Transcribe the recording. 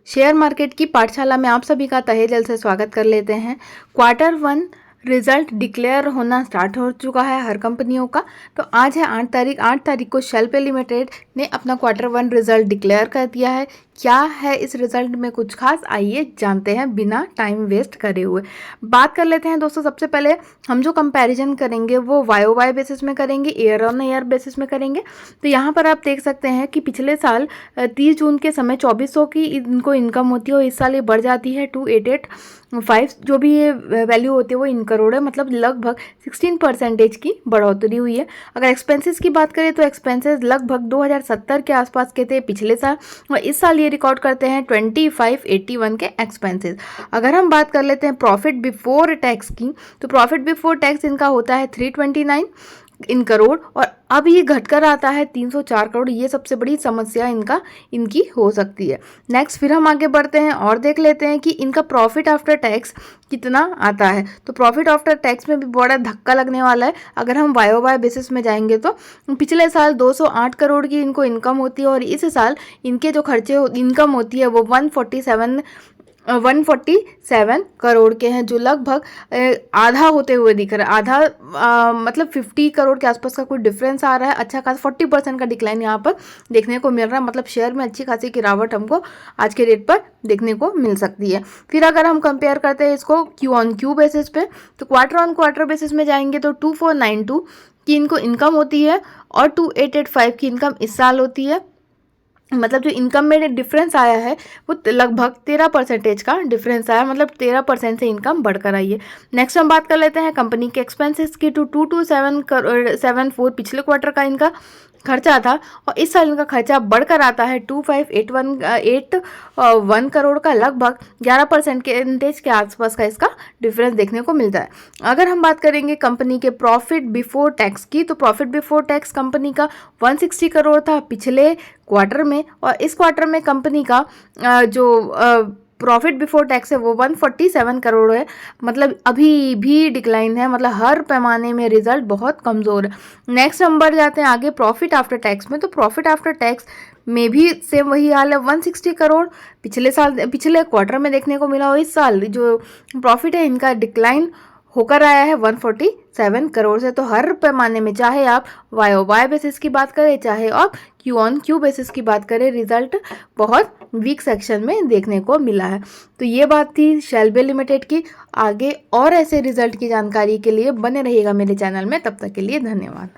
Share market की पाठशाला में आप सभी का तहे दिल से स्वागत कर लेते हैं। क्वार्टर 1 रिजल्ट डिक्लेयर होना स्टार्ट हो चुका है हर कंपनियों का। तो आज है 8 तारीख को शेल पे लिमिटेड ने अपना क्वार्टर 1 रिजल्ट डिक्लेयर कर दिया है। क्या है इस रिजल्ट में कुछ खास, आइए जानते हैं बिना टाइम वेस्ट करे हुए। बात कर लेते हैं दोस्तों। सबसे पहले हम जो कंपैरिजन करेंगे वो YOY बेसिस में करेंगे, ईयर ऑन ईयर बेसिस में करेंगे। तो यहाँ पर आप देख सकते हैं कि पिछले साल 30 जून के समय 2400 की इनको इनकम होती है और इस साल ये बढ़ जाती है 2885। जो भी ये वैल्यू होती है वो इन करोड़ है, मतलब लगभग 16% की बढ़ोतरी हुई है। अगर एक्सपेंसेस की बात करें तो एक्सपेंसेस लगभग 2070 के आसपास के थे पिछले साल, और इस साल ये रिकॉर्ड करते हैं 2581 के एक्सपेंसेस। अगर हम बात कर लेते हैं प्रॉफिट बिफोर टैक्स की, तो प्रॉफिट बिफोर टैक्स इनका होता है 329 इन करोड़, और अब ये घटकर आता है 304 करोड़। ये सबसे बड़ी समस्या इनकी हो सकती है। नेक्स्ट फिर हम आगे बढ़ते हैं और देख लेते हैं कि इनका प्रॉफिट आफ्टर टैक्स कितना आता है। तो प्रॉफिट आफ्टर टैक्स में भी बड़ा धक्का लगने वाला है। अगर हम YOY बेसिस में जाएंगे तो पिछले साल 208 करोड़ की इनको इनकम होती है, और इस साल इनके जो खर्चे इनकम होती है वो 147 करोड़ के हैं, जो लगभग आधा होते हुए दिख रहा है। आधा मतलब 50 करोड़ के आसपास का कोई डिफरेंस आ रहा है। अच्छा खासा 40% का डिक्लाइन यहाँ पर देखने को मिल रहा है। मतलब शेयर में अच्छी खासी गिरावट हमको आज के डेट पर देखने को मिल सकती है। फिर अगर हम कंपेयर करते हैं इसको Q-on-Q बेसिस पे, तो क्वार्टर ऑन क्वार्टर बेसिस में जाएंगे तो 2492 की इनको इनकम होती है और 2885 की इनकम इस साल होती है। मतलब जो इनकम में डिफरेंस आया है वो लगभग 13% का डिफरेंस आया, मतलब 13% से इनकम बढ़कर आई है। नेक्स्ट हम बात कर लेते हैं कंपनी के एक्सपेंसेस की। 222774 पिछले क्वार्टर का इनका खर्चा था, और इस साल इनका खर्चा बढ़कर आता है 2581 करोड़ का, लगभग 11% के आसपास का इसका डिफरेंस देखने को मिलता है। अगर हम बात करेंगे कंपनी के प्रॉफिट बिफोर टैक्स की, तो प्रॉफिट बिफोर टैक्स कंपनी का 160 करोड़ था पिछले क्वार्टर में, और इस क्वार्टर में कंपनी का जो प्रॉफिट बिफोर टैक्स है वो 147 करोड़ है। मतलब अभी भी डिक्लाइन है, मतलब हर पैमाने में रिजल्ट बहुत कमज़ोर है। नेक्स्ट हम बढ़ जाते हैं आगे प्रॉफिट आफ्टर टैक्स में। तो प्रॉफिट आफ्टर टैक्स में भी सेम वही हाल है, 160 करोड़ पिछले क्वार्टर में देखने को मिला, और इस साल जो प्रॉफिट है इनका डिक्लाइन होकर आया है 147 करोड़ से। तो हर पैमाने में, चाहे आप YOY बेसिस की बात करें, चाहे आप Q-on-Q बेसिस की बात करें, रिजल्ट बहुत वीक सेक्शन में देखने को मिला है। तो ये बात थी शेल पे लिमिटेड की। आगे और ऐसे रिजल्ट की जानकारी के लिए बने रहिएगा मेरे चैनल में। तब तक के लिए धन्यवाद।